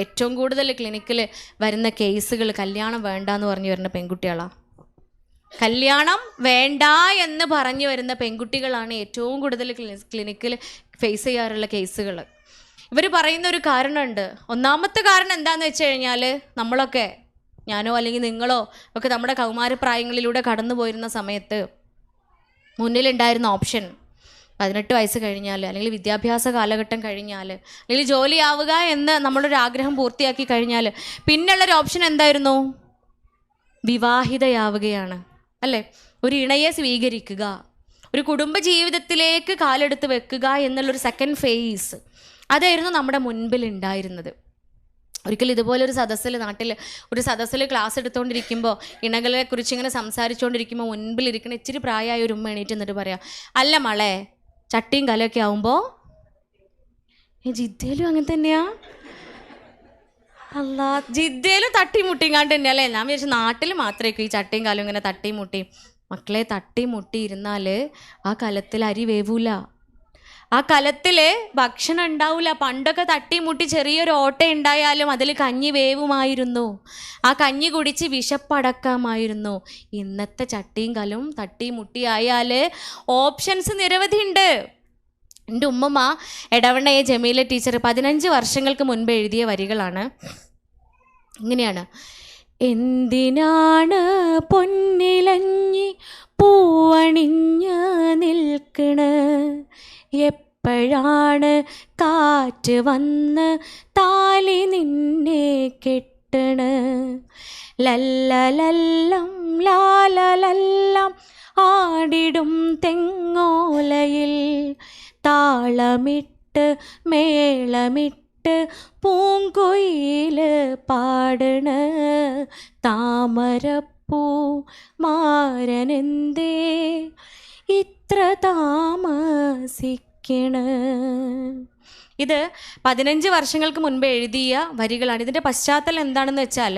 ഏറ്റവും കൂടുതൽ ക്ലിനിക്കിൽ വരുന്ന കേസുകൾ കല്യാണം വേണ്ടാന്ന് പറഞ്ഞു വരുന്ന പെൺകുട്ടികളാണ്. കല്യാണം വേണ്ട എന്ന് പറഞ്ഞു വരുന്ന പെൺകുട്ടികളാണ് ഏറ്റവും കൂടുതൽ ക്ലിനിക്കിൽ ഫേസ് ചെയ്യാറുള്ള കേസുകൾ. ഇവർ പറയുന്ന ഒരു കാരണമുണ്ട്. ഒന്നാമത്തെ കാരണം എന്താണെന്ന് വെച്ച് കഴിഞ്ഞാൽ, നമ്മളൊക്കെ, ഞാനോ അല്ലെങ്കിൽ നിങ്ങളോ ഒക്കെ നമ്മുടെ കൗമാരപ്രായങ്ങളിലൂടെ കടന്നു പോയിരുന്ന സമയത്ത് മുന്നിലുണ്ടായിരുന്ന ഓപ്ഷൻ 18 വയസ്സ് കഴിഞ്ഞാൽ, അല്ലെങ്കിൽ വിദ്യാഭ്യാസ കാലഘട്ടം കഴിഞ്ഞാൽ, അല്ലെങ്കിൽ ജോലിയാവുക എന്ന് നമ്മളൊരു ആഗ്രഹം പൂർത്തിയാക്കി കഴിഞ്ഞാൽ പിന്നുള്ളൊരു ഓപ്ഷൻ എന്തായിരുന്നു? വിവാഹിതയാവുകയാണ്, അല്ലേ? ഒരു ഇണയെ സ്വീകരിക്കുക, ഒരു കുടുംബ ജീവിതത്തിലേക്ക് കാലെടുത്ത് വെക്കുക എന്നുള്ളൊരു സെക്കൻഡ് ഫേസ് അതായിരുന്നു നമ്മുടെ മുൻപിൽ ഉണ്ടായിരുന്നത്. ഒരിക്കലും ഇതുപോലൊരു സദസ്സിൽ, നാട്ടിൽ ഒരു സദസ്സിൽ ക്ലാസ് എടുത്തുകൊണ്ടിരിക്കുമ്പോൾ, ഇണകളെ കുറിച്ച് ഇങ്ങനെ സംസാരിച്ചുകൊണ്ടിരിക്കുമ്പോൾ മുൻപിലിരിക്കുന്ന ഇച്ചിരി പ്രായമായ ഒരു ഉമ്മ എണീറ്റ് എന്നിട്ട് പറയാം, അല്ല മളെ, ചട്ടിയും കലയൊക്കെ ആവുമ്പോൾ ജിദ്ദയിലും അങ്ങനെ തന്നെയാ? അല്ല, ജിദ്ദയിലും തട്ടിയും മുട്ടിയും തന്നെ അല്ലേ? ഞാൻ വിചാരിച്ചു നാട്ടിൽ മാത്രമേ ഈ ചട്ടിയും കാലും ഇങ്ങനെ തട്ടിയും മുട്ടിയും. മക്കളെ, തട്ടിയും മുട്ടി ഇരുന്നാൽ ആ കലത്തിൽ അരി വേവൂല, ആ കലത്തിൽ ഭക്ഷണം ഉണ്ടാവില്ല. പണ്ടൊക്കെ തട്ടിമുട്ടി ചെറിയൊരു ഓട്ട ഉണ്ടായാലും അതിൽ കഞ്ഞി വേവുമായിരുന്നു, ആ കഞ്ഞി കുടിച്ച് വിശപ്പടക്കാമായിരുന്നു. ഇന്നത്തെ ചട്ടിയും കലും തട്ടിയും മുട്ടിയായാൽ ഓപ്ഷൻസ് നിരവധി ഉണ്ട്. എൻ്റെ ഉമ്മമ്മ എടവണ്ണയെ ജമീല ടീച്ചർ 15 വർഷങ്ങൾക്ക് മുൻപ് എഴുതിയ വരികളാണ്. ഇങ്ങനെയാണ്: എന്തിനാണ് പൊന്നിലഞ്ഞി പൂവണിഞ്ഞ് നിൽക്കണ, എപ്പോഴാണ് കാറ്റ് വന്ന് താലി നിന്നെ കെട്ടണ, ലല്ലലല്ലം ലാലലല്ലം ആടിടും തെങ്ങോലയിൽ താളമിട്ട് മേളമിട്ട് പൂങ്കുയിൽ പാടണ, താമരപ്പൂ മാരനെന്തേ ഇത്ര താമസിക്കണ. ഇത് 15 വർഷങ്ങൾക്ക് മുൻപ് എഴുതിയ വരികളാണ്. ഇതിൻ്റെ പശ്ചാത്തലം എന്താണെന്ന് വെച്ചാൽ,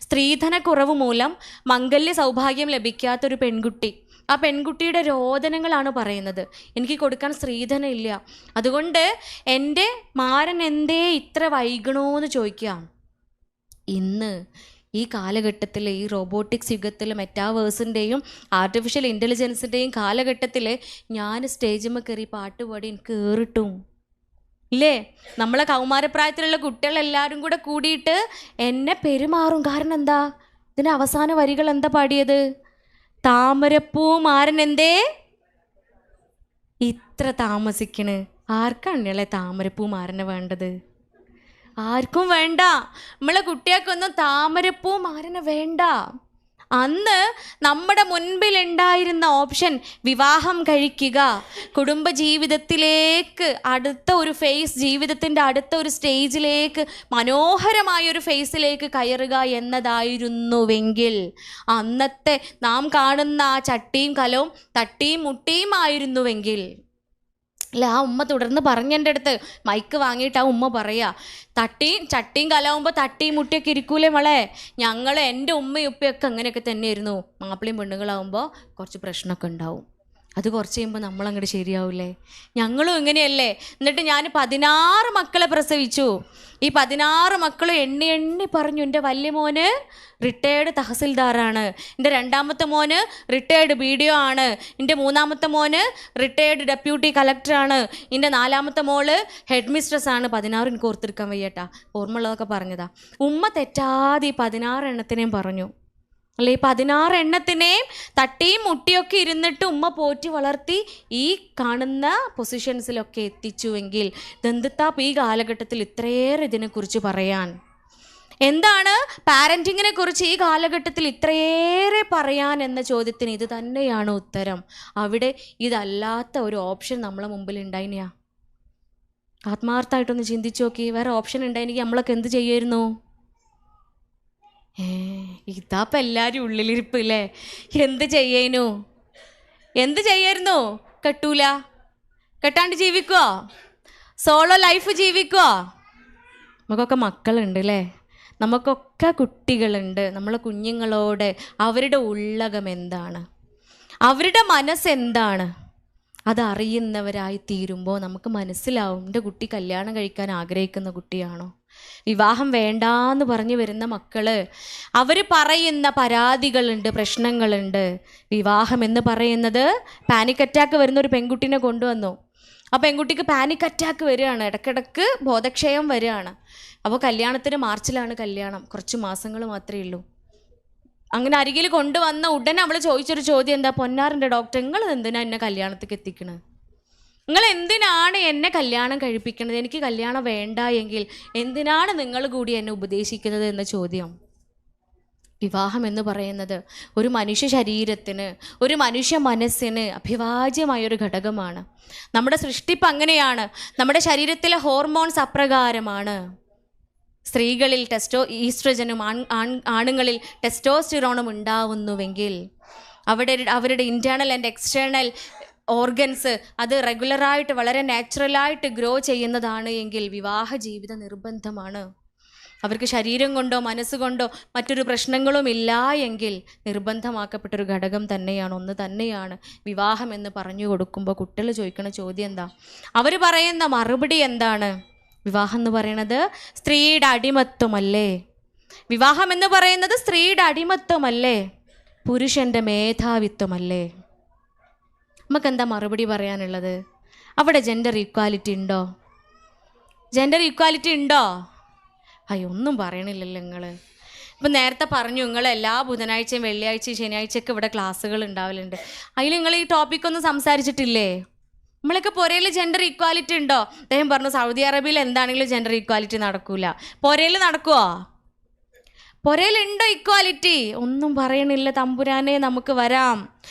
സ്ത്രീധനക്കുറവ് മൂലം മംഗല്യ സൗഭാഗ്യം ലഭിക്കാത്തൊരു പെൺകുട്ടി, ആ പെൺകുട്ടിയുടെ രോദനങ്ങളാണ് പറയുന്നത്. എനിക്ക് കൊടുക്കാൻ സ്ത്രീധനം ഇല്ല, അതുകൊണ്ട് എൻ്റെ മാരൻ എന്തേ ഇത്ര വൈകണോന്ന് ചോദിക്കാം. ഇന്ന് ഈ കാലഘട്ടത്തിൽ, ഈ റോബോട്ടിക്സ് യുഗത്തിൽ, മെറ്റാവേഴ്സിൻ്റെയും ആർട്ടിഫിഷ്യൽ ഇൻ്റലിജൻസിൻ്റെയും കാലഘട്ടത്തിൽ ഞാൻ സ്റ്റേജിൽ കയറി പാട്ടുപാടി എനിക്ക് ഏറിട്ടും ഇല്ലേ? നമ്മളെ കൗമാരപ്രായത്തിലുള്ള കുട്ടികളെല്ലാവരും കൂടെ കൂടിയിട്ട് എന്നെ പെരുമാറും. കാരണം എന്താ? ഇതിൻ്റെ അവസാന വരികൾ എന്താ പാടിയത്? താമരപ്പൂ മാരൻ എന്തേ ഇത്ര താമസിക്കണ്. ആർക്കാണ് താമരപ്പൂ മാരനെ വേണ്ടത്? ആർക്കും വേണ്ട. നമ്മളെ കുട്ടികൾക്കൊന്നും താമരപ്പൂ മാരനെ വേണ്ട. അന്ന് നമ്മുടെ മുൻപിൽ ഉണ്ടായിരുന്ന ഓപ്ഷൻ വിവാഹം കഴിക്കുക, കുടുംബജീവിതത്തിലേക്ക് അടുത്ത ഒരു ഫേസ്, ജീവിതത്തിൻ്റെ അടുത്ത ഒരു സ്റ്റേജിലേക്ക്, മനോഹരമായൊരു ഫേസിലേക്ക് കയറുക എന്നതായിരുന്നുവെങ്കിൽ, അന്നത്തെ നാം കാണുന്ന ആ ചട്ടിയും കലവും തട്ടിയും മുട്ടിയും ആയിരുന്നുവെങ്കിൽ, അല്ല, ആ ഉമ്മ തുടർന്ന് പറഞ്ഞെൻ്റെ അടുത്ത് മൈക്ക് വാങ്ങിയിട്ട് ആ ഉമ്മ പറയാ, ചട്ടിയും കലാവുമ്പോൾ തട്ടിയും മുട്ടിയൊക്കെ ഇരിക്കൂലേ മോളെ, ഞങ്ങൾ എൻ്റെ ഉമ്മയും ഉപ്പയൊക്കെ അങ്ങനെയൊക്കെ തന്നെയായിരുന്നു. മാപ്പിളയും പെണ്ണുങ്ങളാവുമ്പോൾ കുറച്ച് പ്രശ്നമൊക്കെ ഉണ്ടാവും, അത് കുറച്ച് കഴിയുമ്പോൾ നമ്മളങ്ങോട്ട് ശരിയാവില്ലേ? ഞങ്ങളും ഇങ്ങനെയല്ലേ. എന്നിട്ട് ഞാൻ 16 മക്കളെ പ്രസവിച്ചു. ഈ 16 മക്കളും എണ്ണി പറഞ്ഞു, എൻ്റെ വലിയ മോന് റിട്ടയേർഡ് തഹസിൽദാറാണ്, എൻ്റെ രണ്ടാമത്തെ മോന് റിട്ടയേർഡ് BDO ആണ്, എൻ്റെ മൂന്നാമത്തെ മോന് റിട്ടയേർഡ് ഡെപ്യൂട്ടി കളക്ടറാണ്, എൻ്റെ നാലാമത്തെ മോള് ഹെഡ് മിസ്ട്രസ് ആണ്. 16 എനിക്ക് ഓർത്തെടുക്കാൻ വയ്യട്ടാ, ഓർമ്മയുള്ളതൊക്കെ പറഞ്ഞതാ. ഉമ്മ തെറ്റാതെ ഈ 16 എണ്ണത്തിനെയും പറഞ്ഞു, അല്ലെ? ഈ 16 എണ്ണത്തിനെയും തട്ടിയും മുട്ടിയൊക്കെ ഇരുന്നിട്ട് ഉമ്മ പോറ്റി വളർത്തി ഈ കാണുന്ന പൊസിഷൻസിലൊക്കെ എത്തിച്ചുവെങ്കിൽ, ദന്തത്താപ്പ് ഈ കാലഘട്ടത്തിൽ ഇത്രയേറെ ഇതിനെക്കുറിച്ച് പറയാൻ. എന്താണ് പാരൻറ്റിങ്ങിനെ കുറിച്ച് ഈ കാലഘട്ടത്തിൽ ഇത്രയേറെ പറയാൻ എന്ന ചോദ്യത്തിന് ഇത് തന്നെയാണ് ഉത്തരം. അവിടെ ഇതല്ലാത്ത ഒരു ഓപ്ഷൻ നമ്മളെ മുമ്പിൽ ഉണ്ടായിനാ? ആത്മാർത്ഥമായിട്ടൊന്ന് ചിന്തിച്ചു നോക്കി. വേറെ ഓപ്ഷൻ ഉണ്ടായിരുന്നെങ്കിൽ നമ്മളൊക്കെ എന്ത് ചെയ്യുമായിരുന്നു? ഇതാപ്പം എല്ലാവരും ഉള്ളിലിരിപ്പ് അല്ലേ? എന്ത് ചെയ്യായിരുന്നു? കെട്ടൂല, കെട്ടാണ്ട് ജീവിക്കുവോ? സോളോ ലൈഫ് ജീവിക്കുവോ? നമുക്കൊക്കെ മക്കളുണ്ട് അല്ലേ? നമുക്കൊക്കെ കുട്ടികളുണ്ട്. നമ്മളെ കുഞ്ഞുങ്ങളോട് അവരുടെ ഉള്ളകം എന്താണ്, അവരുടെ മനസ്സെന്താണ്, അതറിയുന്നവരായി തീരുമ്പോൾ നമുക്ക് മനസ്സിലാവും എൻ്റെ കുട്ടി കല്യാണം കഴിക്കാൻ ആഗ്രഹിക്കുന്ന കുട്ടിയാണോ, വിവാഹം വേണ്ടാന്ന് പറഞ്ഞു വരുന്ന മക്കൾ, അവർ പറയുന്ന പരാതികളുണ്ട്, പ്രശ്നങ്ങളുണ്ട്. വിവാഹം എന്ന് പറയുന്നത്, പാനിക് അറ്റാക്ക് വരുന്ന ഒരു പെൺകുട്ടീനെ കൊണ്ടുവന്നു. ആ പെൺകുട്ടിക്ക് പാനിക് അറ്റാക്ക് വരികയാണ്, ഇടയ്ക്കിടയ്ക്ക് ബോധക്ഷയം വരികയാണ്. അപ്പോൾ കല്യാണത്തിന് മാർച്ചിലാണ് കല്യാണം, കുറച്ച് മാസങ്ങൾ മാത്രമേ ഉള്ളൂ. അങ്ങനെ അരികിൽ കൊണ്ടുവന്ന ഉടനെ അവൾ ചോദിച്ചൊരു ചോദ്യം എന്താ, പൊന്നാറിൻ്റെ ഡോക്ടർ, നിങ്ങൾ എന്തിനാ എന്നെ കല്യാണത്തേക്ക് എത്തിക്കണത്? നിങ്ങൾ എന്തിനാണ് എന്നെ കല്യാണം കഴിപ്പിക്കുന്നത്? എനിക്ക് കല്യാണം വേണ്ട എങ്കിൽ എന്തിനാണ് നിങ്ങൾ കൂടി എന്നെ ഉപദേശിക്കുന്നത് എന്ന ചോദ്യം. വിവാഹം എന്ന് പറയുന്നത് ഒരു മനുഷ്യ ശരീരത്തിന്, ഒരു മനുഷ്യ മനസ്സിന് അഭിവാജ്യമായൊരു ഘടകമാണ്. നമ്മുടെ സൃഷ്ടിപ്പ് അങ്ങനെയാണ്. നമ്മുടെ ശരീരത്തിലെ ഹോർമോൺസ് അപ്രകാരമാണ്. സ്ത്രീകളിൽ ഈസ്ട്രജനും ആണുങ്ങളിൽ ടെസ്റ്റോസ്റ്റിറോണും ഉണ്ടാവുന്നുവെങ്കിൽ അവരുടെ ഇൻറ്റേർണൽ ആൻഡ് എക്സ്റ്റേണൽ ഓർഗൻസ് അത് റെഗുലറായിട്ട് വളരെ നാച്ചുറലായിട്ട് ഗ്രോ ചെയ്യുന്നതാണ് എങ്കിൽ വിവാഹ ജീവിതം നിർബന്ധമാണ്. അവർക്ക് ശരീരം കൊണ്ടോ മനസ്സുകൊണ്ടോ മറ്റൊരു പ്രശ്നങ്ങളും ഇല്ല എങ്കിൽ നിർബന്ധമാക്കപ്പെട്ടൊരു ഘടകം തന്നെയാണ്, ഒന്ന് തന്നെയാണ് വിവാഹം എന്ന് പറഞ്ഞു കൊടുക്കുമ്പോൾ കുട്ടികൾ ചോദിക്കുന്ന ചോദ്യം എന്താ? അവർ പറയുന്ന മറുപടി എന്താണ്? വിവാഹം എന്ന് പറയുന്നത് സ്ത്രീയുടെ അടിമത്വമല്ലേ? വിവാഹം എന്ന് പറയുന്നത് സ്ത്രീയുടെ അടിമത്വമല്ലേ? പുരുഷൻ്റെ മേധാവിത്വമല്ലേ? നമുക്കെന്താ മറുപടി പറയാനുള്ളത്? അവിടെ ജെൻഡർ ഈക്വാലിറ്റി ഉണ്ടോ? ജെൻഡർ ഈക്വാലിറ്റി ഉണ്ടോ? അയ്യോ, ഒന്നും പറയണില്ലല്ലോ നിങ്ങൾ. ഇപ്പം നേരത്തെ പറഞ്ഞു, നിങ്ങൾ എല്ലാ ബുധനാഴ്ചയും വെള്ളിയാഴ്ചയും ശനിയാഴ്ചയൊക്കെ ഇവിടെ ക്ലാസ്സുകൾ ഉണ്ടാവലുണ്ട്. അതിൽ നിങ്ങൾ ഈ ടോപ്പിക്കൊന്നും സംസാരിച്ചിട്ടില്ലേ? നമ്മളൊക്കെ പുരയിൽ ജെൻഡർ ഈക്വാലിറ്റി ഉണ്ടോ? അദ്ദേഹം പറഞ്ഞു സൗദി അറേബ്യയിൽ എന്താണെങ്കിലും ജെൻഡർ ഈക്വാലിറ്റി നടക്കൂല. പുരയിൽ നടക്കുമോ? പുരയിലുണ്ടോ ഈക്വാലിറ്റി? ഒന്നും പറയണില്ല തമ്പുരാനെ. നമുക്ക് വരാം.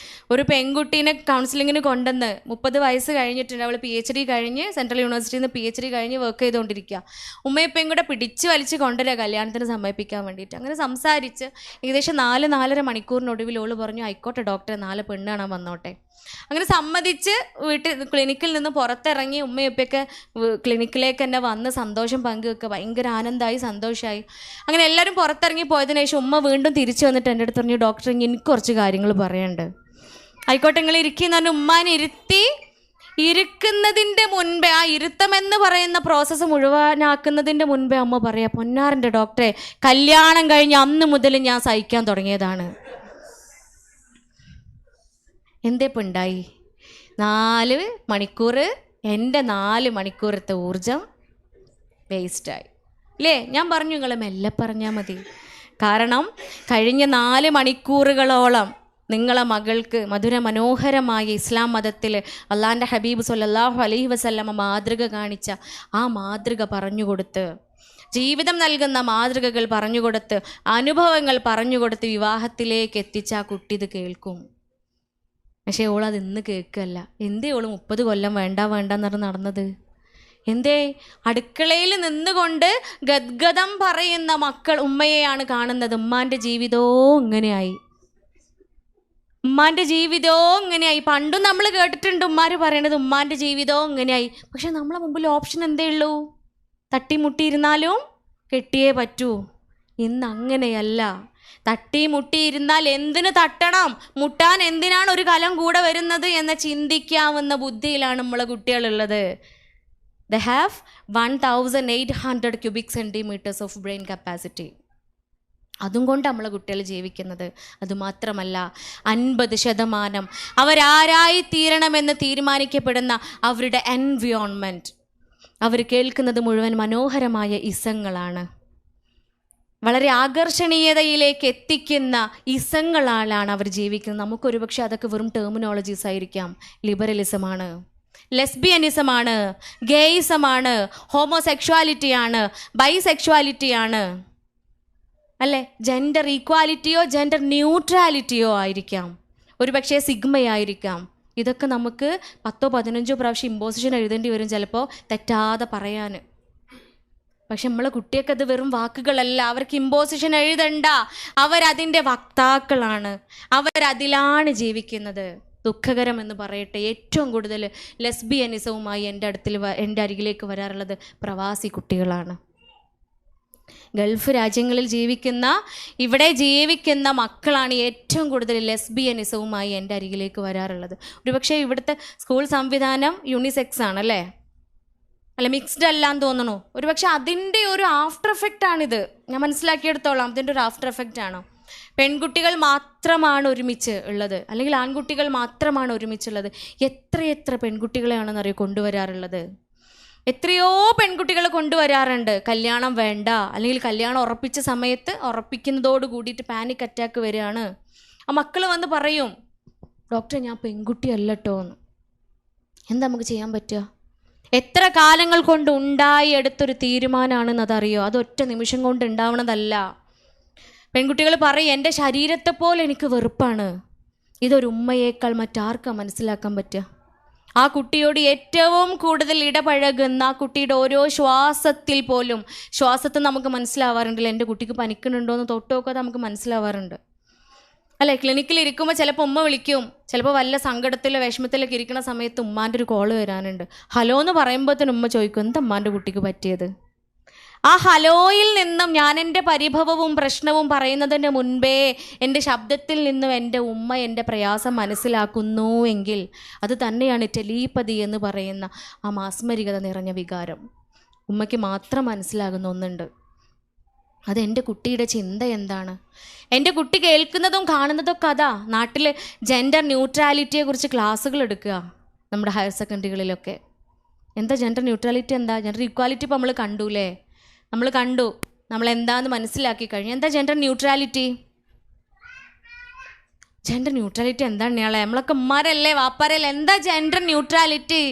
ഒരു പെൺകുട്ടീനെ കൗൺസിലിങ്ങിന് കൊണ്ടുവന്ന് 30 വയസ്സ് കഴിഞ്ഞിട്ടുണ്ട്. അവൾ PhD കഴിഞ്ഞ് സെൻട്രൽ യൂണിവേഴ്സിറ്റിയിൽ നിന്ന് PhD കഴിഞ്ഞ് വർക്ക് ചെയ്തുകൊണ്ടിരിക്കുക. ഉമ്മയപ്പയും കൂടെ പിടിച്ച് വലിച്ച് കൊണ്ടുവരിക കല്യാണത്തിന് സമ്മതിപ്പിക്കാൻ വേണ്ടിയിട്ട്. അങ്ങനെ സംസാരിച്ച് ഏകദേശം 4-4.5 മണിക്കൂറിനൊടുവിൽ ഓള് പറഞ്ഞു, ആയിക്കോട്ടെ ഡോക്ടറെ, 4 പെണ്ണ് കാണാൻ വന്നോട്ടെ. അങ്ങനെ സമ്മതിച്ച് ക്ലിനിക്കിൽ നിന്ന് പുറത്തിറങ്ങി ഉമ്മയപ്പൊക്കെ ക്ലിനിക്കിലേക്ക് തന്നെ വന്ന് സന്തോഷം പങ്കുവെക്കുക. ഭയങ്കര ആനന്ദമായി, സന്തോഷമായി. അങ്ങനെ എല്ലാവരും പുറത്തിറങ്ങി പോയതിനു ശേഷം ഉമ്മ വീണ്ടും തിരിച്ചു വന്നിട്ട് എൻ്റെ അടുത്ത് പറഞ്ഞു, ഡോക്ടർ എനിക്ക് കുറച്ച് കാര്യങ്ങൾ പറയാനുണ്ട്. ആയിക്കോട്ടെ നിങ്ങൾ ഇരിക്കുന്ന പറഞ്ഞ് ഉമ്മാനെ ഇരിക്കുന്നതിൻ്റെ മുൻപേ, ആ ഇരുത്തമെന്ന് പറയുന്ന പ്രോസസ്സ് മുഴുവനാക്കുന്നതിൻ്റെ മുൻപേ അമ്മ പറയാം, പൊന്നാറിൻ്റെ ഡോക്ടറെ, കല്യാണം കഴിഞ്ഞ് അന്ന് മുതൽ ഞാൻ സഹിക്കാൻ തുടങ്ങിയതാണ്. എന്തേപ്പം ഉണ്ടായി? 4 മണിക്കൂർ എൻ്റെ 4 മണിക്കൂറത്തെ ഊർജം വേസ്റ്റായി അല്ലേ? ഞാൻ പറഞ്ഞു നിങ്ങൾ മെല്ലെ പറഞ്ഞാൽ മതി. കാരണം കഴിഞ്ഞ 4 മണിക്കൂറുകളോളം നിങ്ങളെ മകൾക്ക് മധുരമനോഹരമായ ഇസ്ലാം മതത്തിൽ അള്ളാൻ്റെ ഹബീബ് സല്ലല്ലാഹു അലൈഹി വസല്ലമ മാതൃക കാണിച്ച ആ മാതൃക പറഞ്ഞുകൊടുത്ത്, ജീവിതം നൽകുന്ന മാതൃകകൾ പറഞ്ഞുകൊടുത്ത്, അനുഭവങ്ങൾ പറഞ്ഞുകൊടുത്ത് വിവാഹത്തിലേക്ക് എത്തിച്ച ആ കുട്ടി ഇത് കേൾക്കും. പക്ഷേ ഓളത് ഇന്ന് കേൾക്കുകയല്ല. എന്തേ ഓള് 30 കൊല്ലം വേണ്ടെന്ന് പറഞ്ഞ് നടന്നത്? എന്തേ? അടുക്കളയിൽ നിന്നുകൊണ്ട് ഗദ്ഗതം പറയുന്ന ഉമ്മയെയാണ് കാണുന്നത്. ഉമ്മാൻ്റെ ജീവിതവും ഇങ്ങനെയായി, ഉമ്മാൻ്റെ ജീവിതവും ഇങ്ങനെയായി. പണ്ടും നമ്മൾ കേട്ടിട്ടുണ്ട് ഉമ്മാർ പറയണത് ഉമ്മാൻ്റെ ജീവിതവും ഇങ്ങനെയായി. പക്ഷെ നമ്മളെ മുമ്പിൽ ഓപ്ഷൻ എന്തേ ഉള്ളൂ? തട്ടിമുട്ടിയിരുന്നാലും കെട്ടിയേ പറ്റൂ. ഇന്ന് അങ്ങനെയല്ല. തട്ടിമുട്ടിയിരുന്നാൽ എന്തിനു തട്ടണം, മുട്ടാൻ എന്തിനാണ് ഒരു കലം കൂടെ വരുന്നത് എന്ന ചിന്തിക്കാവുന്ന ബുദ്ധിയിലാണ് നമ്മളെ കുട്ടികളുള്ളത്. They have 1800 cubic centimeters of brain capacity. അതും കൊണ്ട് നമ്മളെ കുട്ടികൾ ജീവിക്കുന്നത്. അതുമാത്രമല്ല 50% അവരാരായി തീരണമെന്ന് തീരുമാനിക്കപ്പെടുന്ന അവരുടെ എൻവയോൺമെൻറ്റ്, അവർ കേൾക്കുന്നത് മുഴുവൻ മനോഹരമായ ഇസങ്ങളാണ്. വളരെ ആകർഷണീയതയിലേക്ക് എത്തിക്കുന്ന ഇസങ്ങളാലാണ് അവർ ജീവിക്കുന്നത്. നമുക്കൊരു പക്ഷേ അതൊക്കെ വെറും ടെർമിനോളജീസ് ആയിരിക്കാം. ലിബറലിസമാണ്, ലെസ്ബിയനിസമാണ്, ഗേയിസമാണ്, ഹോമോസെക്ഷുവാലിറ്റിയാണ്, ബൈസെക്ഷുവാലിറ്റിയാണ്, അല്ലേ? ജെൻഡർ ഈക്വാലിറ്റിയോ ജെൻഡർ ന്യൂട്രാലിറ്റിയോ ആയിരിക്കാം, ഒരു പക്ഷേ സിഗ്മയായിരിക്കാം. ഇതൊക്കെ നമുക്ക് 10-15 പ്രാവശ്യം ഇമ്പോസിഷൻ എഴുതേണ്ടി വരും ചിലപ്പോൾ തെറ്റാതെ പറയാൻ. പക്ഷെ നമ്മളെ കുട്ടിയൊക്കെ അത് വെറും വാക്കുകളല്ല, അവർക്ക് ഇമ്പോസിഷൻ എഴുതണ്ട. അവരതിൻ്റെ വക്താക്കളാണ്, അവരതിലാണ് ജീവിക്കുന്നത്. ദുഃഖകരം എന്ന് പറയട്ടെ, ഏറ്റവും കൂടുതൽ ലെസ്ബിയനിസവുമായി എൻ്റെ അരികിലേക്ക് വരാറുള്ളത് പ്രവാസി കുട്ടികളാണ്. ഗൾഫ് രാജ്യങ്ങളിൽ ഇവിടെ ജീവിക്കുന്ന മക്കളാണ് ഏറ്റവും കൂടുതൽ ലെസ്ബിയനിസവുമായി എൻ്റെ അരികിലേക്ക് വരാറുള്ളത്. ഒരുപക്ഷെ ഇവിടുത്തെ സ്കൂൾ സംവിധാനം യൂണിസെക്സ് ആണല്ലേ? അല്ല മിക്സ്ഡ് അല്ലാന്ന് തോന്നണു. ഒരുപക്ഷെ അതിൻ്റെ ഒരു ആഫ്റ്റർ എഫക്റ്റ് ആണിത്. ഞാൻ മനസ്സിലാക്കിയെടുത്തോളാം അതിൻ്റെ ഒരു ആഫ്റ്റർ എഫക്റ്റ് ആണ്. പെൺകുട്ടികൾ മാത്രമാണ് ഒരുമിച്ച് ഉള്ളത്, അല്ലെങ്കിൽ ആൺകുട്ടികൾ മാത്രമാണ് ഒരുമിച്ചുള്ളത്. എത്രയെത്ര പെൺകുട്ടികളെയാണെന്നറിയോ കൊണ്ടുവരാറുള്ളത്. എത്രയോ പെൺകുട്ടികൾ കൊണ്ടുവരാറുണ്ട്. കല്യാണം വേണ്ട, അല്ലെങ്കിൽ കല്യാണം ഉറപ്പിച്ച സമയത്ത് ഉറപ്പിക്കുന്നതോട് കൂടിയിട്ട് പാനിക് അറ്റാക്ക് വരികയാണ്. ആ മക്കൾ വന്ന് പറയും, ഡോക്ടറെ ഞാൻ പെൺകുട്ടിയല്ല കേട്ടോ എന്ന്. എന്താ നമുക്ക് ചെയ്യാൻ പറ്റുക? എത്ര കാലങ്ങൾ കൊണ്ട് ഉണ്ടായി എടുത്തൊരു തീരുമാനമാണെന്ന് അതറിയോ? അതൊറ്റ നിമിഷം കൊണ്ട് ഉണ്ടാവണതല്ല. പെൺകുട്ടികൾ പറയും, എൻ്റെ ശരീരത്തെ പോലെ എനിക്ക് വെറുപ്പാണ്. ഇതൊരു ഉമ്മയേക്കാൾ മറ്റാർക്കാണ് മനസ്സിലാക്കാൻ പറ്റുക? ആ കുട്ടിയോട് ഏറ്റവും കൂടുതൽ ഇടപഴകുന്ന ആ കുട്ടിയുടെ ഓരോ ശ്വാസത്തിൽ പോലും, ശ്വാസത്തെ നമുക്ക് മനസ്സിലാവാറുണ്ടല്ലോ, എൻ്റെ കുട്ടിക്ക് പനിക്കുന്നുണ്ടോ എന്ന് തൊട്ടൊക്കെ നമുക്ക് മനസ്സിലാവാറുണ്ട് അല്ലേ? ക്ലിനിക്കിൽ ഇരിക്കുമ്പോൾ ചിലപ്പോൾ ഉമ്മ വിളിക്കും, ചിലപ്പോൾ വല്ല സങ്കടത്തിലോ വിഷമത്തിലൊക്കെ ഇരിക്കുന്ന സമയത്ത് ഉമ്മാൻ്റെ ഒരു കോള് വരാനുണ്ട്. ഹലോ എന്ന് പറയുമ്പോഴത്തേനും ഉമ്മ ചോദിക്കും, എന്താ ഉമ്മാൻ്റെ കുട്ടിക്ക് പറ്റിയത്? ആ ഹലോയിൽ നിന്നും ഞാൻ എൻ്റെ പരിഭവവും പ്രശ്നവും പറയുന്നതിന് മുൻപേ എൻ്റെ ശബ്ദത്തിൽ നിന്നും എൻ്റെ ഉമ്മ എൻ്റെ പ്രയാസം മനസ്സിലാക്കുന്നു എങ്കിൽ അത് തന്നെയാണ് ടെലീപ്പതി എന്ന് പറയുന്ന ആ മാസ്മരികത നിറഞ്ഞ വികാരം. ഉമ്മയ്ക്ക് മാത്രം മനസ്സിലാകുന്ന ഒന്നുണ്ട്, അത് എൻ്റെ കുട്ടിയുടെ ചിന്ത എന്താണ്. എൻ്റെ കുട്ടി കേൾക്കുന്നതും കാണുന്നതൊക്കെ അതാ. നാട്ടിൽ ജെൻഡർ ന്യൂട്രാലിറ്റിയെക്കുറിച്ച് ക്ലാസ്സുകൾ എടുക്കുക നമ്മുടെ ഹയർ സെക്കൻഡറികളിലൊക്കെ. എന്താ ജെൻഡർ ന്യൂട്രാലിറ്റി? എന്താ ജെൻഡർ ഇക്വാലിറ്റി? ഇപ്പോൾ നമ്മൾ കണ്ടൂലേ, നമ്മൾ കണ്ടു, നമ്മൾ എന്താണെന്ന് മനസ്സിലാക്കി കഴിഞ്ഞു. എന്താ ജെൻഡർ ന്യൂട്രാലിറ്റി? ജെൻഡർ ന്യൂട്രാലിറ്റി എന്താണ് ഇയാളെ? നമ്മളൊക്കെ ഉമ്മാരല്ലേ വാപ്പാരല്ലേ? എന്താ ജെൻഡർ ന്യൂട്രാലിറ്റി?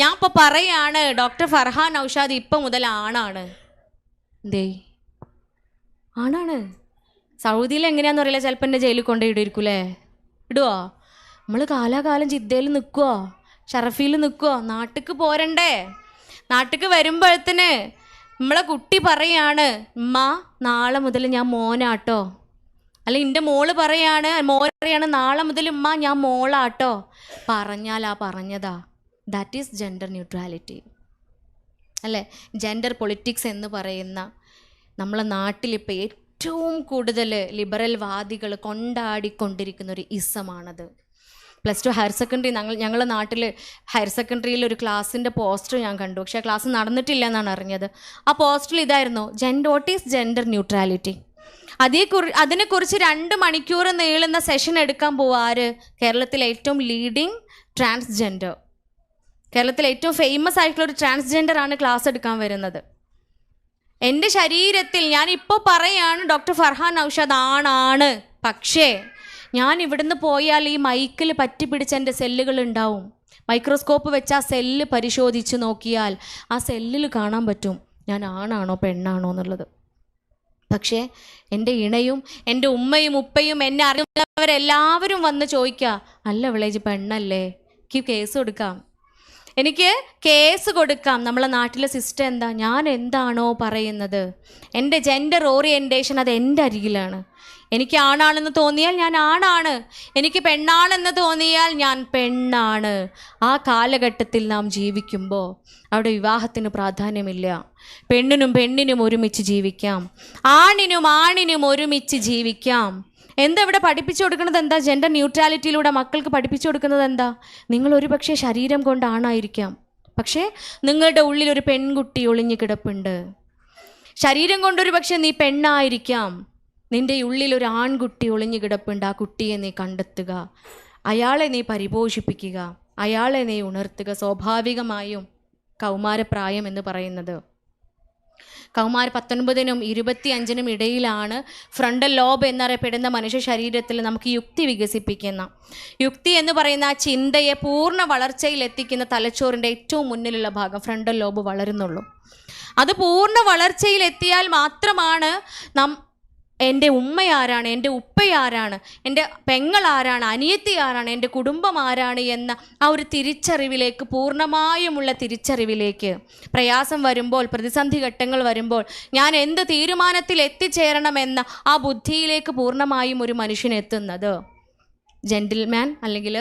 ഞാൻ ഇപ്പോൾ പറയാണ്, ഡോക്ടർ ഫർഹാൻ നൗഷാദ് ഇപ്പം മുതൽ ആണാണ്. എന്തേ ആണാണ്? സൗദിയിൽ എങ്ങനെയാണെന്ന് അറിയില്ല, ചിലപ്പോൾ എന്നെ ജയിലിൽ കൊണ്ടുപോയിടുമായിരിക്കൂലേ? ഇടുവോ? നമ്മൾ കാലാകാലം ജിദ്ദയിൽ നിൽക്കുവോ, ഷറഫിയിൽ നിൽക്കുവോ? നാട്ടിക്ക് പോരണ്ടേ? നാട്ടിക്ക് വരുമ്പോഴത്തേന് നമ്മളെ കുട്ടി പറയാണ്, ഉമ്മ നാളെ മുതൽ ഞാൻ മോനാട്ടോ. അല്ല എൻ്റെ മോള് മോൻ പറയാണ്, നാളെ മുതൽ ഉമ്മ ഞാൻ മോളാട്ടോ. പറഞ്ഞാൽ ആ പറഞ്ഞതാ. ദാറ്റ് ഈസ് ജെൻഡർ ന്യൂട്രാലിറ്റി അല്ലേ? ജെൻഡർ പൊളിറ്റിക്സ് എന്ന് പറയുന്ന നമ്മളെ നാട്ടിലിപ്പോൾ ഏറ്റവും കൂടുതൽ ലിബറൽ വാദികൾ കൊണ്ടാടിക്കൊണ്ടിരിക്കുന്ന ഒരു ഇസമാണത്. +2 ഹയർ സെക്കൻഡറി, ഞങ്ങളുടെ നാട്ടിൽ ഹയർ സെക്കൻഡറിയിൽ ഒരു ക്ലാസ്സിൻ്റെ പോസ്റ്റർ ഞാൻ കണ്ടു. പക്ഷേ ആ ക്ലാസ് നടന്നിട്ടില്ല എന്നാണ് അറിഞ്ഞത്. ആ പോസ്റ്ററിൽ ഇതായിരുന്നു, വാട്ട് ഈസ് ജെൻഡർ ന്യൂട്രാലിറ്റി. അതിനെക്കുറിച്ച് 2 മണിക്കൂർ നീളുന്ന സെഷൻ എടുക്കാൻ പോവുക ആര്? കേരളത്തിലെ ഏറ്റവും ലീഡിങ് ട്രാൻസ്ജെൻഡർ, കേരളത്തിലെ ഏറ്റവും ഫേമസ് ആയിട്ടുള്ള ഒരു ട്രാൻസ്ജെൻഡറാണ് ക്ലാസ് എടുക്കാൻ വരുന്നത്. എൻ്റെ ശരീരത്തിൽ ഞാനിപ്പോൾ പറയാണ്, ഡോക്ടർ ഫർഹാൻ നൗഷാദ് ആണാണ്. പക്ഷേ ഞാൻ ഇവിടുന്ന് പോയാൽ ഈ മൈക്കിൽ പറ്റി പിടിച്ച എൻ്റെ സെല്ലുകൾ ഉണ്ടാവും. മൈക്രോസ്കോപ്പ് വെച്ച് ആ സെല്ല് പരിശോധിച്ച് നോക്കിയാൽ ആ സെല്ലിൽ കാണാൻ പറ്റും ഞാൻ ആണാണോ പെണ്ണാണോ എന്നുള്ളത്. പക്ഷേ എൻ്റെ ഇണയും എൻ്റെ ഉമ്മയും ഉപ്പയും എന്നെ അറിയുന്നവരെല്ലാവരും വന്ന് ചോദിക്കുക, അല്ല വിളേജ് പെണ്ണല്ലേ, എനിക്ക് കേസ് കൊടുക്കാം, എനിക്ക് കേസ് കൊടുക്കാം. നമ്മളെ നാട്ടിലെ സിസ്റ്റം എന്താ? ഞാൻ എന്താണോ പറയുന്നത്, എൻ്റെ ജെൻഡർ ഓറിയൻറ്റേഷൻ അത് എൻ്റെ അരികിലാണ്. എനിക്ക് ആണാണെന്ന് തോന്നിയാൽ ഞാൻ ആണാണ്, എനിക്ക് പെണ്ണാണെന്ന് തോന്നിയാൽ ഞാൻ പെണ്ണാണ്. ആ കാലഘട്ടത്തിൽ നാം ജീവിക്കുമ്പോൾ അവിടെ വിവാഹത്തിന് പ്രാധാന്യമില്ല. പെണ്ണിനും പെണ്ണിനും ഒരുമിച്ച് ജീവിക്കാം, ആണിനും ആണിനും ഒരുമിച്ച് ജീവിക്കാം. എന്താ ഇവിടെ പഠിപ്പിച്ചു കൊടുക്കുന്നത്? എന്താ ജെൻഡർ ന്യൂട്രാലിറ്റിയിലൂടെ മക്കൾക്ക് പഠിപ്പിച്ചു കൊടുക്കുന്നത്? എന്താ? നിങ്ങൾ ഒരു പക്ഷേ ശരീരം കൊണ്ട് ആണായിരിക്കാം, പക്ഷേ നിങ്ങളുടെ ഉള്ളിൽ ഒരു പെൺകുട്ടി ഒളിഞ്ഞു കിടപ്പുണ്ട്. ശരീരം കൊണ്ടൊരു പക്ഷേ നീ പെണ്ണായിരിക്കാം, നിൻ്റെ ഉള്ളിൽ ഒരു ആൺകുട്ടി ഒളിഞ്ഞു കിടപ്പുണ്ട്. ആ കുട്ടിയെ നീ കണ്ടെത്തുക, അയാളെ നീ പരിപോഷിപ്പിക്കുക, അയാളെ നീ ഉണർത്തുക. സ്വാഭാവികമായും കൗമാരപ്രായം എന്ന് പറയുന്നത് 19-നും 25-നും ഇടയിലാണ് ഫ്രണ്ടൽ ലോബ് എന്നറിയപ്പെടുന്ന മനുഷ്യ ശരീരത്തിൽ നമുക്ക് യുക്തി വികസിപ്പിക്കുന്ന, യുക്തി എന്ന് പറയുന്ന ആ ചിന്തയെ പൂർണ്ണ വളർച്ചയിൽ എത്തിക്കുന്ന തലച്ചോറിൻ്റെ ഏറ്റവും മുന്നിലുള്ള ഭാഗം ഫ്രണ്ടൽ ലോബ് വളരുന്നുള്ളൂ. അത് പൂർണ്ണ വളർച്ചയിൽ എത്തിയാൽ മാത്രമാണ് എൻ്റെ ഉമ്മയാരാണ്, എൻ്റെ ഉപ്പയാരാണ്, എൻ്റെ പെങ്ങളാരാണ്, അനിയത്തി ആരാണ്, എൻ്റെ കുടുംബം ആരാണ് എന്ന ആ ഒരു തിരിച്ചറിവിലേക്ക്, പൂർണ്ണമായുമുള്ള തിരിച്ചറിവിലേക്ക്, പ്രയാസം വരുമ്പോൾ, പ്രതിസന്ധി ഘട്ടങ്ങൾ വരുമ്പോൾ ഞാൻ എന്ത് തീരുമാനത്തിൽ എത്തിച്ചേരണമെന്ന ആ ബുദ്ധിയിലേക്ക് പൂർണ്ണമായും ഒരു മനുഷ്യനെത്തുന്നത് ജെൻറ്റിൽമാൻ അല്ലെങ്കിൽ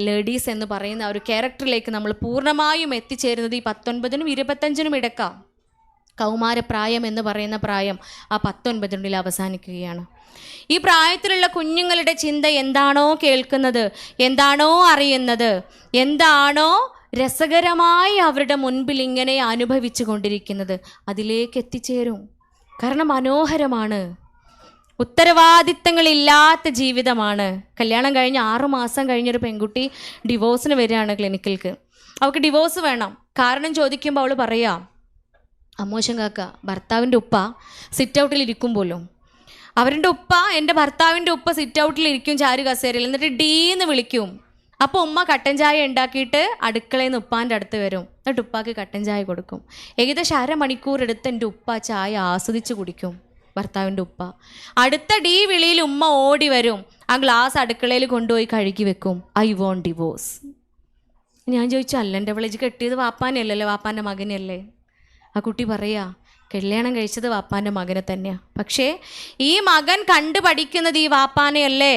ലേഡീസ് എന്ന് പറയുന്ന ഒരു ക്യാരക്ടറിലേക്ക് നമ്മൾ പൂർണ്ണമായും എത്തിച്ചേരുന്നത് ഈ 19-നും 25-നും ഇടയ്ക്കാണ്. കൗമാരപ്രായം എന്ന് പറയുന്ന പ്രായം ആ 19-നുള്ളിൽ അവസാനിക്കുകയാണ്. ഈ പ്രായത്തിലുള്ള കുഞ്ഞുങ്ങളുടെ ചിന്ത എന്താണോ കേൾക്കുന്നത്, എന്താണോ അറിയുന്നത്, എന്താണോ രസകരമായി അവരുടെ മുൻപിൽ ഇങ്ങനെ അനുഭവിച്ചു കൊണ്ടിരിക്കുന്നത് അതിലേക്ക് എത്തിച്ചേരും. കാരണം മനോഹരമാണ്, ഉത്തരവാദിത്തങ്ങളില്ലാത്ത ജീവിതമാണ്. കല്യാണം കഴിഞ്ഞ് 6 മാസം കഴിഞ്ഞൊരു പെൺകുട്ടി ഡിവോഴ്സിന് വരികയാണ് ക്ലിനിക്കിലേക്ക്. അവൾക്ക് ഡിവോഴ്സ് വേണം. കാരണം ചോദിക്കുമ്പോൾ അവൾ പറയാ, അമ്മോശൻ കാക്ക ഭർത്താവിൻ്റെ ഉപ്പ സിറ്റ് ഔട്ടിൽ ഇരിക്കും പോലും. അവരുടെ ഉപ്പ, എൻ്റെ ഭർത്താവിൻ്റെ ഉപ്പ സിറ്റ് ഔട്ടിൽ ഇരിക്കും ചാരു കസേരയിൽ, എന്നിട്ട് ഡീന്ന് വിളിക്കും. അപ്പോൾ ഉമ്മ കട്ടൻ ചായ ഉണ്ടാക്കിയിട്ട് അടുക്കളയിൽ നിന്ന് ഉപ്പാൻ്റെ അടുത്ത് വരും. എന്നിട്ട് ഉപ്പാക്ക് കട്ടൻ ചായ കൊടുക്കും. ഏകദേശം 1/2 മണിക്കൂർ എടുത്ത് എൻ്റെ ഉപ്പ ചായ ആസ്വദിച്ച് കുടിക്കും, ഭർത്താവിൻ്റെ ഉപ്പ. അടുത്ത ഡീ വിളിയിൽ ഉമ്മ ഓടി വരും, ആ ഗ്ലാസ് അടുക്കളയിൽ കൊണ്ടുപോയി കഴുകി വെക്കും. I want divorce. ഞാൻ ചോദിച്ചു, അല്ല എൻ്റെ വിളിച്ച് കെട്ടിയത് വാപ്പാനെയല്ലല്ലോ, വാപ്പാൻ്റെ മകനെയല്ലേ? ആ കുട്ടി പറയാ, കല്യാണം കഴിച്ചത് വാപ്പാൻ്റെ മകനെ തന്നെയാണ്. പക്ഷേ ഈ മകൻ കണ്ടു പഠിക്കുന്നത് ഈ വാപ്പാനെയല്ലേ.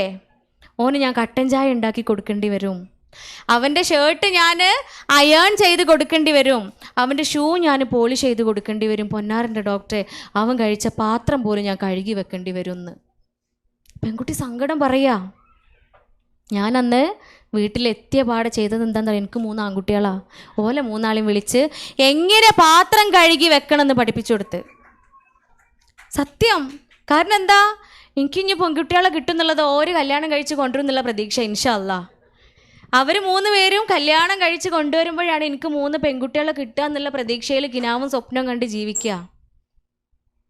ഓന് ഞാൻ കട്ടൻ ചായ ഉണ്ടാക്കി കൊടുക്കേണ്ടി വരും, അവൻ്റെ ഷർട്ട് ഞാൻ അയേൺ ചെയ്ത് കൊടുക്കേണ്ടി വരും, അവൻ്റെ ഷൂ ഞാൻ പോളിഷ് ചെയ്ത് കൊടുക്കേണ്ടി വരും. പൊന്നാരൻ്റെ ഡോക്ടറെ, അവൻ കഴിച്ച പാത്രം പോലും ഞാൻ കഴുകി വെക്കേണ്ടി വരും എന്ന് പെൺകുട്ടി സങ്കടം പറയാ. ഞാനന്ന് വീട്ടിലെത്തിയ പാടെ ചെയ്തത് എന്താണെന്ന് പറയുക, എനിക്ക് 3 ആൺകുട്ടികളാ. ഓലെ 3 വിളിച്ച് എങ്ങനെ പാത്രം കഴുകി വെക്കണമെന്ന് പഠിപ്പിച്ചു കൊടുത്ത്. സത്യം. കാരണം എന്താ, എനിക്കിനി പെൺകുട്ടികളെ കിട്ടുന്നുള്ളത് ഓര് കല്യാണം കഴിച്ച് കൊണ്ടുവരുന്നുള്ള പ്രതീക്ഷ. ഇൻഷാ അല്ലാ അവർ 3 പേരും കല്യാണം കഴിച്ച് കൊണ്ടുവരുമ്പോഴാണ് എനിക്ക് 3 പെൺകുട്ടികളെ കിട്ടുക എന്നുള്ള പ്രതീക്ഷയിൽ കിനാവും സ്വപ്നം കണ്ട് ജീവിക്കുക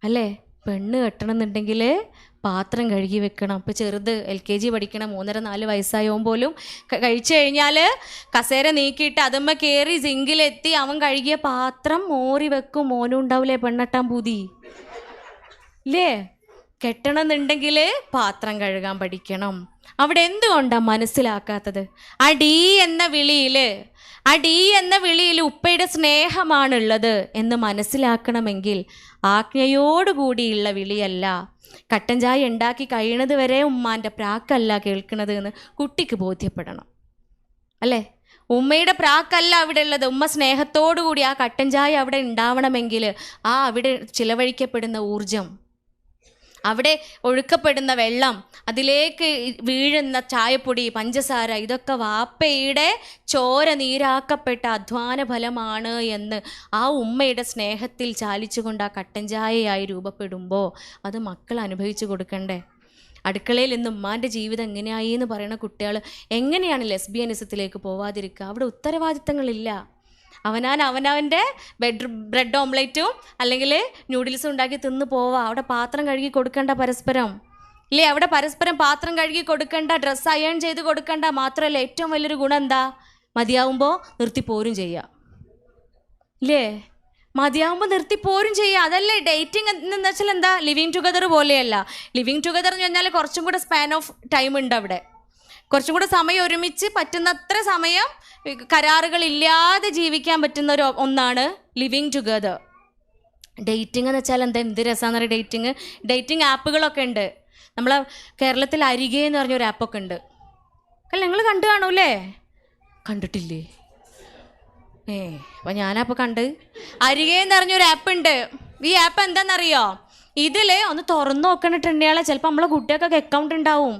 അല്ലേ. പെണ്ണ് കെട്ടണമെന്നുണ്ടെങ്കിൽ പാത്രം കഴുകി വെക്കണം. ഇപ്പോൾ ചെറുത് LKG പഠിക്കണം, 3-4 വയസ്സായവൻ പോലും കഴിച്ചു കഴിഞ്ഞാൽ കസേര നീക്കിയിട്ട് അതുമ്മ കയറി സിങ്കിലെത്തി അവൻ കഴുകിയ പാത്രം മോറി വെക്കും. മോനും ഉണ്ടാവില്ലേ പെണ്ണെട്ടാൻ പൂതി ഇല്ലേ? കെട്ടണമെന്നുണ്ടെങ്കിൽ പാത്രം കഴുകാൻ പഠിക്കണം. അവിടെ എന്തുകൊണ്ടാണ് മനസ്സിലാക്കാത്തത്? ആ ഡി എന്ന വിളിയിൽ ഉപ്പയുടെ സ്നേഹമാണുള്ളത് എന്ന് മനസ്സിലാക്കണമെങ്കിൽ ആജ്ഞയോടുകൂടിയുള്ള വിളിയല്ല, കട്ടൻ ചായ ഉണ്ടാക്കി കഴിയണത് വരെ ഉമ്മാൻ്റെ പ്രാക്കല്ല കേൾക്കണത് എന്ന് കുട്ടിക്ക് ബോധ്യപ്പെടണം അല്ലേ. ഉമ്മയുടെ പ്രാക്കല്ല അവിടെ ഉള്ളത്. ഉമ്മ സ്നേഹത്തോടു കൂടി ആ കട്ടൻ ചായ അവിടെ ഉണ്ടാവണമെങ്കിൽ ആ അവിടെ ചിലവഴിക്കപ്പെടുന്ന ഊർജം, അവിടെ ഒഴുക്കപ്പെടുന്ന വെള്ളം, അതിലേക്ക് വീഴുന്ന ചായപ്പൊടി, പഞ്ചസാര, ഇതൊക്കെ വാപ്പയുടെ ചോര നീരാക്കപ്പെട്ട അധ്വാന ഫലമാണ് എന്ന് ആ ഉമ്മയുടെ സ്നേഹത്തിൽ ചാലിച്ചുകൊണ്ട് ആ കട്ടൻ ചായയായി രൂപപ്പെടുമ്പോൾ അത് മക്കൾ അനുഭവിച്ചു കൊടുക്കണ്ടേ? അടുക്കളയിൽ നിന്ന് ഉമ്മാൻ്റെ ജീവിതം എങ്ങനെയായി എന്ന് പറയുന്ന കുട്ടികൾ എങ്ങനെയാണ് ലെസ്ബിയനിസത്തിലേക്ക് പോവാതിരിക്കുക? അവിടെ ഉത്തരവാദിത്തങ്ങളില്ല. അവനവൻ്റെ ബ്രെഡ് ഓംലെറ്റും അല്ലെങ്കിൽ നൂഡിൽസും ഉണ്ടാക്കി തിന്ന് പോവാ. അവിടെ പാത്രം കഴുകി കൊടുക്കണ്ട പരസ്പരം ഇല്ലേ? അവിടെ പരസ്പരം പാത്രം കഴുകി കൊടുക്കണ്ട, ഡ്രസ്സ് അയൺ ചെയ്ത് കൊടുക്കണ്ട. മാത്രമല്ല ഏറ്റവും വലിയൊരു ഗുണം എന്താ? മതിയാവുമ്പോൾ നിർത്തിപ്പോരും ചെയ്യുക ഇല്ലേ? മതിയാവുമ്പോൾ നിർത്തിപ്പോരും ചെയ്യുക. അതല്ലേ ഡേറ്റിംഗ് എന്ന് വെച്ചാൽ എന്താ? ലിവിങ് ടുഗദർ പോലെയല്ല. ലിവിങ് ടുഗദർ എന്ന് പറഞ്ഞാൽ കുറച്ചും കൂടെ സ്പാൻ ഓഫ് ടൈം ഉണ്ട്. അവിടെ കുറച്ചും കൂടെ സമയം ഒരുമിച്ച് പറ്റുന്നത്ര സമയം കരാറുകളില്ലാതെ ജീവിക്കാൻ പറ്റുന്ന ഒന്നാണ് ലിവിങ് ടുഗദർ. ഡേറ്റിംഗ് എന്ന് വെച്ചാൽ എന്താ? എന്ത് രസമാണെന്ന് പറയുക. ഡേറ്റിംഗ് ആപ്പുകളൊക്കെ ഉണ്ട്. നമ്മളെ കേരളത്തിൽ അരികെ എന്ന് പറഞ്ഞൊരു ആപ്പൊക്കെ ഉണ്ട് അല്ല, നിങ്ങൾ കണ്ടു കാണൂല്ലേ? കണ്ടിട്ടില്ലേ? അപ്പം ഞാനപ്പോൾ കണ്ട് അരികെ എന്ന് പറഞ്ഞൊരു ആപ്പ് ഉണ്ട്. ഈ ആപ്പ് എന്താണെന്നറിയോ? ഇതിൽ ഒന്ന് തുറന്നു നോക്കണിട്ടുണ്ടെങ്കിൽ ചിലപ്പോൾ നമ്മളെ കുട്ടികൾക്കൊക്കെ അക്കൗണ്ട് ഉണ്ടാവും.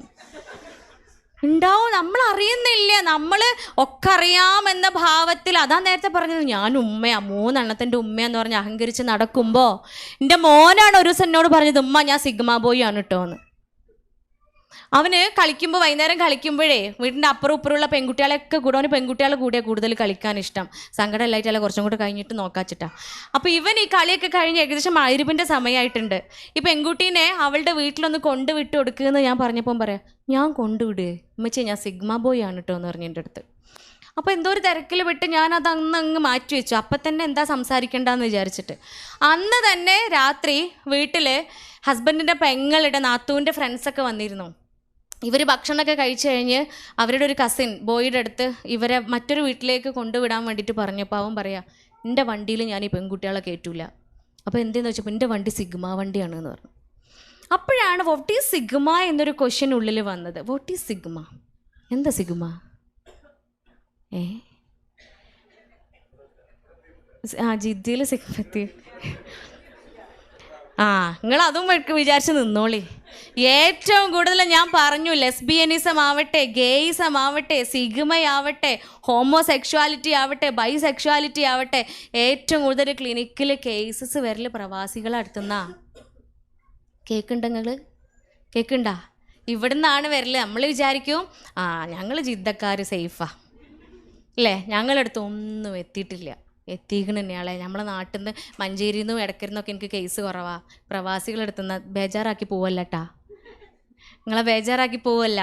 നമ്മൾ അറിയുന്നില്ല. നമ്മൾ ഒക്കെ അറിയാമെന്ന ഭാവത്തിൽ, അതാ നേരത്തെ പറഞ്ഞത്, ഞാൻ ഉമ്മയാ 3 എണ്ണത്തിൻ്റെ ഉമ്മയെന്ന് പറഞ്ഞ് അഹങ്കരിച്ച് നടക്കുമ്പോൾ എൻ്റെ മോനാണ് ഒരു ദിവസം എന്നോട് പറഞ്ഞത്, ഉമ്മ ഞാൻ സിഗ്മ ബോയ് ആണ് കേട്ടോ എന്ന്. അവന് കളിക്കുമ്പോൾ, വൈകുന്നേരം കളിക്കുമ്പോഴേ വീടിൻ്റെ അപ്പുറം ഇപ്പുറമുള്ള പെൺകുട്ടികളെയൊക്കെ കൂടെ, അവന് പെൺകുട്ടികളെ കൂടിയാണ് കൂടുതൽ കളിക്കാൻ ഇഷ്ടം. സങ്കടം ഇല്ലായിട്ടല്ല, കുറച്ചും കൂടെ കഴിഞ്ഞിട്ട് നോക്കാച്ചിട്ടാ. അപ്പോൾ ഇവൻ ഈ കളിയൊക്കെ കഴിഞ്ഞ് ഏകദേശം മഗ്‌രിബിൻ്റെ സമയമായിട്ടുണ്ട്. ഈ പെൺകുട്ടീനെ അവളുടെ വീട്ടിലൊന്ന് കൊണ്ടുവിട്ട് കൊടുക്കുമെന്ന് ഞാൻ പറഞ്ഞപ്പം പറയാം, ഞാൻ കൊണ്ടുവിടുക ഉമ്മച്ചി, ഞാൻ സിഗ്മ ബോയ് ആണ് കേട്ടോ എന്ന് പറഞ്ഞു എൻ്റെ അടുത്ത്. അപ്പോൾ എന്തോ ഒരു തിരക്കിൽ വിട്ട് ഞാനത് അങ്ങ് മാറ്റി വെച്ചു. അപ്പം തന്നെ എന്താ സംസാരിക്കേണ്ടെന്ന് വിചാരിച്ചിട്ട് അന്ന് തന്നെ രാത്രി വീട്ടിൽ ഹസ്ബൻഡിൻ്റെ പെങ്ങളുടെ നാത്തൂൻ്റെ ഫ്രണ്ട്സൊക്കെ വന്നിരുന്നു. ഇവർ ഭക്ഷണമൊക്കെ കഴിച്ചു കഴിഞ്ഞ് അവരുടെ ഒരു കസിൻ ബോയുടെ അടുത്ത് ഇവരെ മറ്റൊരു വീട്ടിലേക്ക് കൊണ്ടുവിടാൻ വേണ്ടിയിട്ട് പറഞ്ഞപ്പോൾ അവൻ പറയാം, എൻ്റെ വണ്ടിയിൽ ഞാൻ ഈ പെൺകുട്ടികളെ കയറ്റൂല. അപ്പോൾ എന്തെന്ന് വെച്ചപ്പോൾ എൻ്റെ വണ്ടി സിഗ്മ വണ്ടിയാണ് എന്ന് പറഞ്ഞു. അപ്പോഴാണ് വോട്ട് ഈസ് സിഗ്മ എന്നൊരു ക്വസ്റ്റ്യൻ ഉള്ളിൽ വന്നത്. What is sigma? എന്താ സിഗ്മ? ജിദ്ദിയിൽ സിഗ്മത്തി. നിങ്ങളതും വിചാരിച്ച് നിന്നോളി. ഏറ്റവും കൂടുതൽ ഞാൻ പറഞ്ഞു, ലെസ്ബിയനിസം ആവട്ടെ, ഗേയിസം ആവട്ടെ, സിഗ്മയാവട്ടെ, ഹോമോസെക്ഷുവാലിറ്റി ആവട്ടെ, ബൈസെക്ഷുവാലിറ്റി ആവട്ടെ, ഏറ്റവും കൂടുതൽ ക്ലിനിക്കിൽ കേസസ് വരൽ പ്രവാസികളെ അടുത്തുനിന്നാ. കേൾക്കുന്നുണ്ടെങ്കിൽ കേൾക്കണ്ട, ഇവിടുന്നാണ് വരല്. നമ്മൾ വിചാരിക്കും ഞങ്ങൾ ജിദ്ദക്കാർ സേഫാ അല്ലേ, ഞങ്ങളടുത്ത് ഒന്നും എത്തിയിട്ടില്ല. എത്തിക്കണ തന്നെയാളെ നമ്മളെ നാട്ടിൽ നിന്ന് മഞ്ചേരിയിൽ നിന്നും ഇടക്കരുന്നൊക്കെ എനിക്ക് കേസ് കുറവാ. പ്രവാസികളെടുത്തുനിന്ന് ബേജാറാക്കി പോവല്ലട്ടാ, നിങ്ങളെ ബേജാറാക്കി പോവല്ല.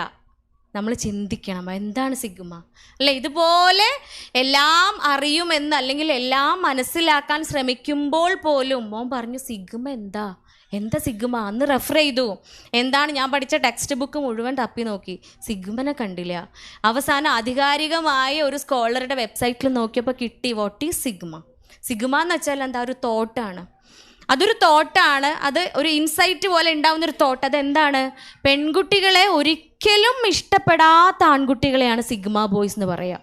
നമ്മൾ ചിന്തിക്കണം എന്താണ് സിഗ്മ അല്ലേ. ഇതുപോലെ എല്ലാം അറിയുമെന്ന് അല്ലെങ്കിൽ എല്ലാം മനസ്സിലാക്കാൻ ശ്രമിക്കുമ്പോൾ പോലും മോൻ പറഞ്ഞു സിഗ്മ എന്താ സിഗ്മ. അന്ന് റെഫർ ചെയ്തു, എന്താണ് ഞാൻ പഠിച്ച ടെക്സ്റ്റ് ബുക്ക് മുഴുവൻ തപ്പി നോക്കി, സിഗ്മനെ കണ്ടില്ല. അവസാനം ആധികാരികമായ ഒരു സ്കോളറുടെ വെബ്സൈറ്റിൽ നോക്കിയപ്പോൾ കിട്ടി വാട്ട് ഈസ് സിഗ്മ. സിഗ്മ എന്ന് വെച്ചാൽ എന്താ, ഒരു തോട്ടാണ്. അതൊരു തോട്ടാണ്, അത് ഒരു ഇൻസൈറ്റ് പോലെ ഉണ്ടാവുന്നൊരു തോട്ട്. അതെന്താണ്, പെൺകുട്ടികളെ ഒരിക്കലും ഇഷ്ടപ്പെടാത്ത ആൺകുട്ടികളെയാണ് സിഗ്മ ബോയ്സ് എന്ന് പറയുക.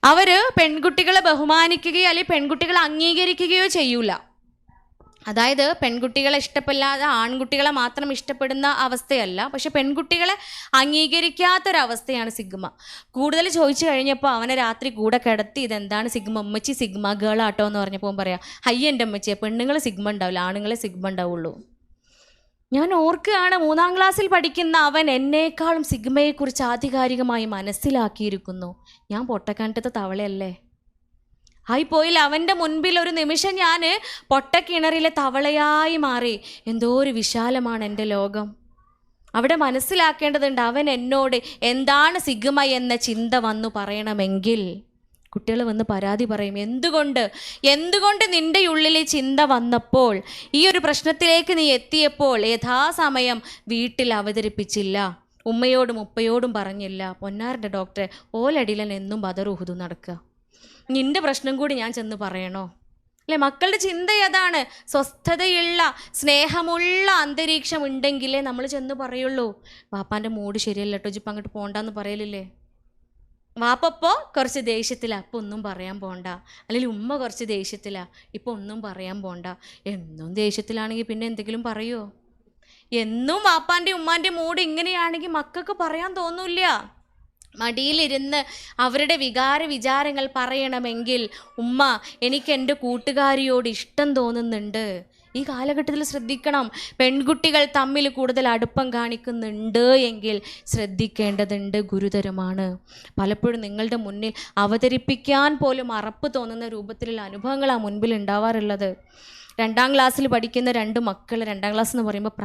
അവർ പെൺകുട്ടികളെ ബഹുമാനിക്കുകയോ അല്ലെങ്കിൽ പെൺകുട്ടികളെ അംഗീകരിക്കുകയോ ചെയ്യൂല. അതായത് പെൺകുട്ടികളെ ഇഷ്ടപ്പെടാതെ ആൺകുട്ടികളെ മാത്രം ഇഷ്ടപ്പെടുന്ന അവസ്ഥയല്ല, പക്ഷെ പെൺകുട്ടികളെ അംഗീകരിക്കാത്തൊരവസ്ഥയാണ് സിഗ്മ. കൂടുതൽ ചോദിച്ചു കഴിഞ്ഞപ്പോൾ അവനെ രാത്രി കൂടെ കിടത്തി, ഇതെന്താണ് സിഗ്മ, ഉമ്മച്ചി സിഗ്മ ഗേൾ ആട്ടോ എന്ന് പറഞ്ഞപ്പോൾ പറയാം, ഹയ്യ എൻ്റെ ഉമ്മച്ചിയെ, പെണ്ണുങ്ങൾ സിഗ്മ ഉണ്ടാവില്ല, ആണുങ്ങളെ സിഗ്മ ഉണ്ടാവുള്ളൂ. ഞാൻ ഓർക്കുകയാണ്, 3ാം ക്ലാസ്സിൽ പഠിക്കുന്ന അവൻ എന്നേക്കാളും സിഗ്മയെക്കുറിച്ച് ആധികാരികമായി മനസ്സിലാക്കിയിരിക്കുന്നു. ഞാൻ പൊട്ടക്കാനത്തെ തവളയല്ലേ ആയിപ്പോയില്ല. അവൻ്റെ മുൻപിൽ ഒരു നിമിഷം ഞാൻ പൊട്ടക്കിണറിലെ തവളയായി മാറി. എന്തോ ഒരു വിശാലമാണ് എൻ്റെ ലോകം. അവിടെ മനസ്സിലാക്കേണ്ടതുണ്ട്, അവൻ എന്നോട് എന്താണ് സിഗ്മ എന്ന ചിന്ത വന്നു പറയണമെങ്കിൽ കുട്ടികൾ വന്ന് പരാതി പറയും. എന്തുകൊണ്ട് നിൻ്റെ ഉള്ളിൽ ചിന്ത വന്നപ്പോൾ, ഈ ഒരു പ്രശ്നത്തിലേക്ക് നീ എത്തിയപ്പോൾ യഥാസമയം വീട്ടിൽ അവതരിപ്പിച്ചില്ല, ഉമ്മയോടും ഉപ്പയോടും പറഞ്ഞില്ല. പൊന്നാറിൻ്റെ ഡോക്ടറെ ഓലടിയിലൻ എന്നും ബദറുഹുദു നടക്കുക, നിൻ്റെ പ്രശ്നം കൂടി ഞാൻ ചെന്ന് പറയണോ അല്ലേ. മക്കളുടെ ചിന്ത അതാണ്. സ്വസ്ഥതയുള്ള സ്നേഹമുള്ള അന്തരീക്ഷം ഉണ്ടെങ്കിലേ നമ്മൾ ചെന്ന് പറയുള്ളൂ. വാപ്പാൻ്റെ മൂഡ് ശരിയല്ല കേട്ടോ, ഇപ്പം അങ്ങോട്ട് പോകണ്ടെന്ന് പറയലില്ലേ. വാപ്പപ്പോൾ കുറച്ച് ദേഷ്യത്തിലാണ്, അപ്പോൾ ഒന്നും പറയാൻ പോകണ്ട. അല്ലെങ്കിൽ ഉമ്മ കുറച്ച് ദേഷ്യത്തിലാണ്, ഇപ്പോൾ ഒന്നും പറയാൻ പോകണ്ട. എന്നും ദേഷ്യത്തിലാണെങ്കിൽ പിന്നെ എന്തെങ്കിലും പറയുമോ? എന്നും വാപ്പാൻ്റെ ഉമ്മാൻ്റെ മൂഡ് ഇങ്ങനെയാണെങ്കിൽ മക്കൾക്ക് പറയാൻ തോന്നില്ല. മടിയിലിരുന്ന് അവരുടെ വിചാരങ്ങൾ പറയണമെങ്കിൽ, ഉമ്മ എനിക്ക് എൻ്റെ കൂട്ടുകാരിയോട് ഇഷ്ടം തോന്നുന്നുണ്ട്. ഈ കാലഘട്ടത്തിൽ ശ്രദ്ധിക്കണം, പെൺകുട്ടികൾ തമ്മിൽ കൂടുതൽ അടുപ്പം കാണിക്കുന്നുണ്ട് എങ്കിൽ ശ്രദ്ധിക്കേണ്ടതുണ്ട്, ഗുരുതരമാണ്. പലപ്പോഴും നിങ്ങളുടെ മുന്നിൽ അവതരിപ്പിക്കാൻ പോലും അറപ്പ് തോന്നുന്ന രൂപത്തിലുള്ള അനുഭവങ്ങളാണ് മുൻപിൽ ഉണ്ടാവാറുള്ളത്. 2ാം ക്ലാസ്സിൽ പഠിക്കുന്ന 2 മക്കൾ, 2ാം ക്ലാസ് എന്ന് പറയുമ്പോൾ